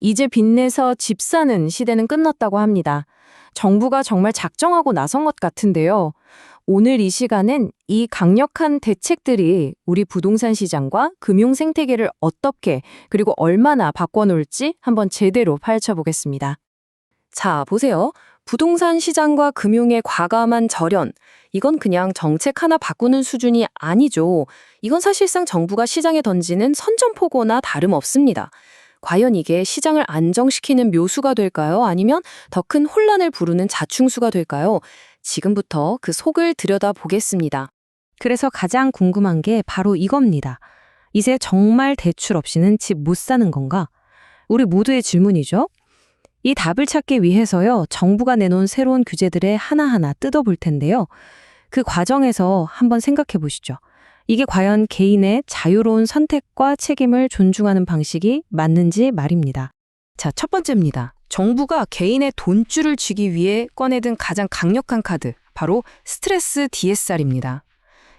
이제 빚내서 집 사는 시대는 끝났다고 합니다. 정부가 정말 작정하고 나선 것 같은데요. 오늘 이 시간은 이 강력한 대책들이 우리 부동산 시장과 금융 생태계를 어떻게 그리고 얼마나 바꿔놓을지 한번 제대로 파헤쳐보겠습니다. 자, 보세요. 부동산 시장과 금융의 과감한 절연. 이건 그냥 정책 하나 바꾸는 수준이 아니죠. 이건 사실상 정부가 시장에 던지는 선전포고나 다름없습니다. 과연 이게 시장을 안정시키는 묘수가 될까요? 아니면 더 큰 혼란을 부르는 자충수가 될까요? 지금부터 그 속을 들여다보겠습니다. 그래서 가장 궁금한 게 바로 이겁니다. 이제 정말 대출 없이는 집 못 사는 건가? 우리 모두의 질문이죠. 이 답을 찾기 위해서요, 정부가 내놓은 새로운 규제들을 하나하나 뜯어볼 텐데요. 그 과정에서 한번 생각해 보시죠. 이게 과연 개인의 자유로운 선택과 책임을 존중하는 방식이 맞는지 말입니다. 자, 첫 번째입니다. 정부가 개인의 돈줄을 쥐기 위해 꺼내든 가장 강력한 카드, 바로 스트레스 DSR입니다.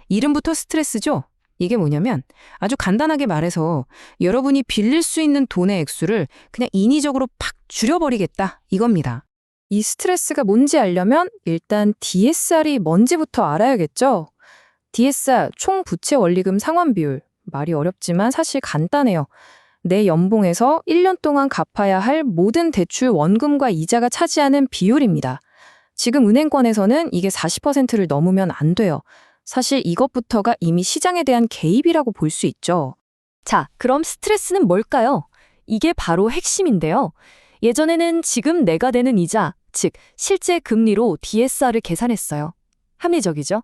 이름부터 스트레스죠? 이게 뭐냐면 아주 간단하게 말해서 여러분이 빌릴 수 있는 돈의 액수를 그냥 인위적으로 팍 줄여버리겠다 이겁니다. 이 스트레스가 뭔지 알려면 일단 DSR이 뭔지부터 알아야겠죠? DSR, 총 부채 원리금 상환 비율. 말이 어렵지만 사실 간단해요. 내 연봉에서 1년 동안 갚아야 할 모든 대출 원금과 이자가 차지하는 비율입니다. 지금 은행권에서는 이게 40%를 넘으면 안 돼요. 사실 이것부터가 이미 시장에 대한 개입이라고 볼 수 있죠. 자, 그럼 스트레스는 뭘까요? 이게 바로 핵심인데요. 예전에는 지금 내가 내는 이자, 즉 실제 금리로 DSR을 계산했어요. 합리적이죠?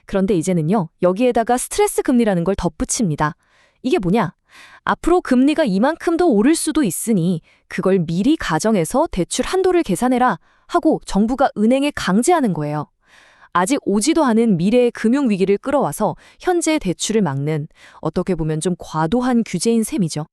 그런데 이제는요, 여기에다가 스트레스 금리라는 걸 덧붙입니다. 이게 뭐냐? 앞으로 금리가 이만큼 더 오를 수도 있으니 그걸 미리 가정해서 대출 한도를 계산해라 하고 정부가 은행에 강제하는 거예요. 아직 오지도 않은 미래의 금융위기를 끌어와서 현재의 대출을 막는, 어떻게 보면 좀 과도한 규제인 셈이죠.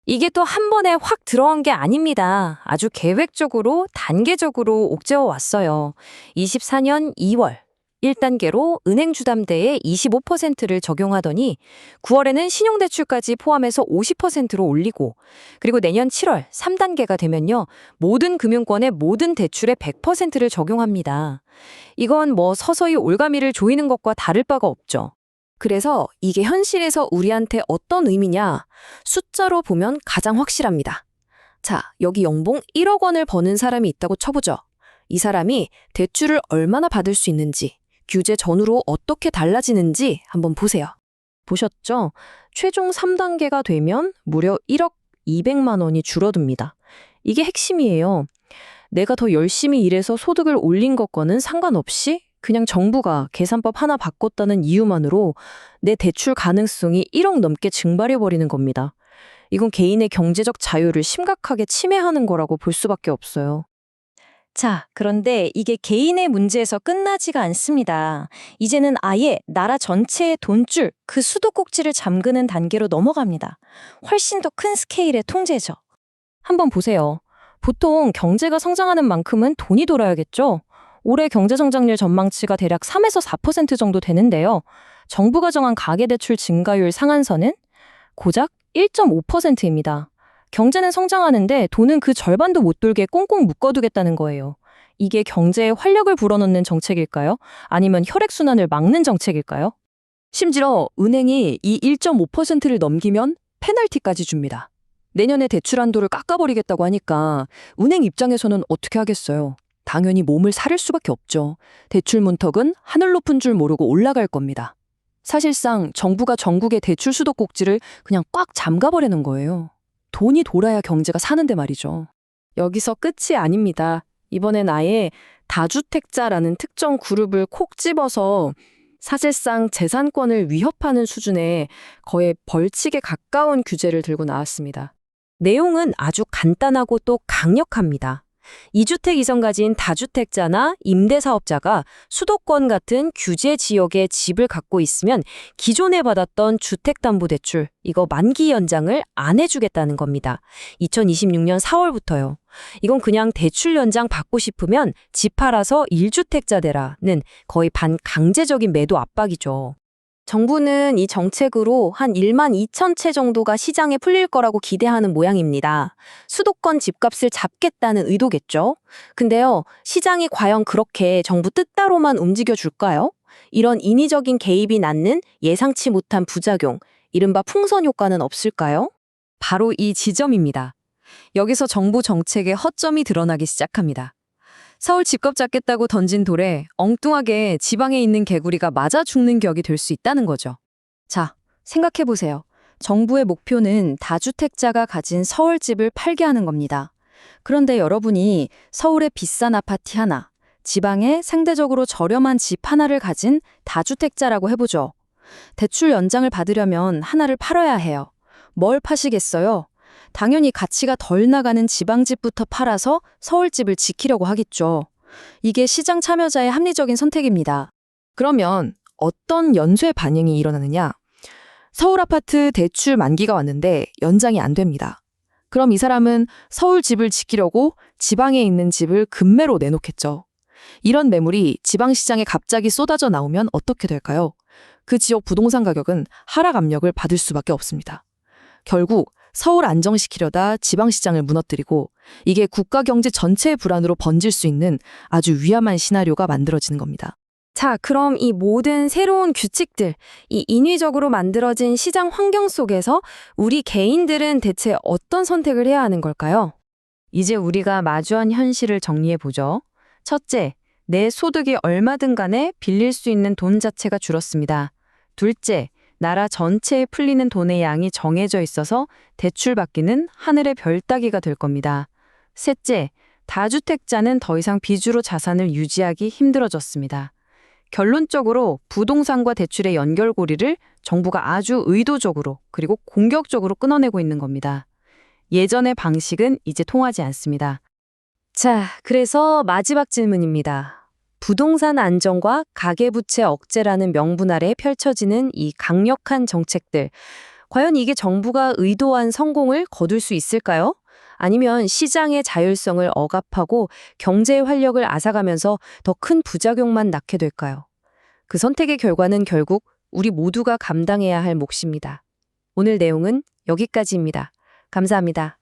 이게 또 한 번에 확 들어간 게 아닙니다. 아주 계획적으로, 단계적으로 옥죄어 왔어요. 24년 2월 1단계로 은행 주담대에 25%를 적용하더니 9월에는 신용대출까지 포함해서 50%로 올리고, 그리고 내년 7월 3단계가 되면요, 모든 금융권의 모든 대출에 100%를 적용합니다. 이건 뭐 서서히 올가미를 조이는 것과 다를 바가 없죠. 그래서 이게 현실에서 우리한테 어떤 의미냐? 숫자로 보면 가장 확실합니다. 자, 여기 연봉 1억 원을 버는 사람이 있다고 쳐보죠. 이 사람이 대출을 얼마나 받을 수 있는지, 규제 전후로 어떻게 달라지는지 한번 보세요. 보셨죠? 최종 3단계가 되면 무려 1억 200만 원이 줄어듭니다. 이게 핵심이에요. 내가 더 열심히 일해서 소득을 올린 것과는 상관없이 그냥 정부가 계산법 하나 바꿨다는 이유만으로 내 대출 가능성이 1억 넘게 증발해버리는 겁니다. 이건 개인의 경제적 자유를 심각하게 침해하는 거라고 볼 수밖에 없어요. 자, 그런데 이게 개인의 문제에서 끝나지가 않습니다. 이제는 아예 나라 전체의 돈줄, 그 수도꼭지를 잠그는 단계로 넘어갑니다. 훨씬 더 큰 스케일의 통제죠. 한번 보세요. 보통 경제가 성장하는 만큼은 돈이 돌아야겠죠? 올해 경제성장률 전망치가 대략 3에서 4% 정도 되는데요. 정부가 정한 가계대출 증가율 상한선은 고작 1.5%입니다. 경제는 성장하는데 돈은 그 절반도 못 돌게 꽁꽁 묶어두겠다는 거예요. 이게 경제에 활력을 불어넣는 정책일까요? 아니면 혈액순환을 막는 정책일까요? 심지어 은행이 이 1.5%를 넘기면 페널티까지 줍니다. 내년에 대출 한도를 깎아버리겠다고 하니까 은행 입장에서는 어떻게 하겠어요? 당연히 몸을 사릴 수밖에 없죠. 대출 문턱은 하늘 높은 줄 모르고 올라갈 겁니다. 사실상 정부가 전국의 대출 수도꼭지를 그냥 꽉 잠가버리는 거예요. 돈이 돌아야 경제가 사는데 말이죠. 여기서 끝이 아닙니다. 이번엔 아예 다주택자라는 특정 그룹을 콕 집어서 사실상 재산권을 위협하는 수준의 거의 벌칙에 가까운 규제를 들고 나왔습니다. 내용은 아주 간단하고 또 강력합니다. 2주택 이상 가진 다주택자나 임대사업자가 수도권 같은 규제 지역에 집을 갖고 있으면 기존에 받았던 주택담보대출, 이거 만기 연장을 안 해주겠다는 겁니다. 2026년 4월부터요. 이건 그냥 대출 연장 받고 싶으면 집 팔아서 1주택자 되라는 거의 반강제적인 매도 압박이죠. 정부는 이 정책으로 한 1만 2천 채 정도가 시장에 풀릴 거라고 기대하는 모양입니다. 수도권 집값을 잡겠다는 의도겠죠. 근데요, 시장이 과연 그렇게 정부 뜻대로만 움직여 줄까요? 이런 인위적인 개입이 낳는 예상치 못한 부작용, 이른바 풍선 효과는 없을까요? 바로 이 지점입니다. 여기서 정부 정책의 허점이 드러나기 시작합니다. 서울 집값 잡겠다고 던진 돌에 엉뚱하게 지방에 있는 개구리가 맞아 죽는 격이 될 수 있다는 거죠. 자, 생각해보세요. 정부의 목표는 다주택자가 가진 서울집을 팔게 하는 겁니다. 그런데 여러분이 서울의 비싼 아파트 하나, 지방에 상대적으로 저렴한 집 하나를 가진 다주택자라고 해보죠. 대출 연장을 받으려면 하나를 팔아야 해요. 뭘 파시겠어요? 당연히 가치가 덜 나가는 지방집부터 팔아서 서울집을 지키려고 하겠죠. 이게 시장 참여자의 합리적인 선택입니다. 그러면 어떤 연쇄 반영이 일어나느냐? 서울 아파트 대출 만기가 왔는데 연장이 안 됩니다. 그럼 이 사람은 서울집을 지키려고 지방에 있는 집을 급매로 내놓겠죠. 이런 매물이 지방시장에 갑자기 쏟아져 나오면 어떻게 될까요? 그 지역 부동산 가격은 하락 압력을 받을 수밖에 없습니다. 결국 서울 안정시키려다 지방시장을 무너뜨리고 이게 국가 경제 전체의 불안으로 번질 수 있는 아주 위험한 시나리오가 만들어지는 겁니다. 자, 그럼 이 모든 새로운 규칙들, 이 인위적으로 만들어진 시장 환경 속에서 우리 개인들은 대체 어떤 선택을 해야 하는 걸까요? 이제 우리가 마주한 현실을 정리해보죠. 첫째, 내 소득이 얼마든 간에 빌릴 수 있는 돈 자체가 줄었습니다. 둘째, 나라 전체에 풀리는 돈의 양이 정해져 있어서 대출받기는 하늘의 별 따기가 될 겁니다. 셋째, 다주택자는 더 이상 빚으로 자산을 유지하기 힘들어졌습니다. 결론적으로 부동산과 대출의 연결고리를 정부가 아주 의도적으로 그리고 공격적으로 끊어내고 있는 겁니다. 예전의 방식은 이제 통하지 않습니다. 자, 그래서 마지막 질문입니다. 부동산 안정과 가계부채 억제라는 명분 아래 펼쳐지는 이 강력한 정책들, 과연 이게 정부가 의도한 성공을 거둘 수 있을까요? 아니면 시장의 자율성을 억압하고 경제의 활력을 앗아가면서 더 큰 부작용만 낳게 될까요? 그 선택의 결과는 결국 우리 모두가 감당해야 할 몫입니다. 오늘 내용은 여기까지입니다. 감사합니다.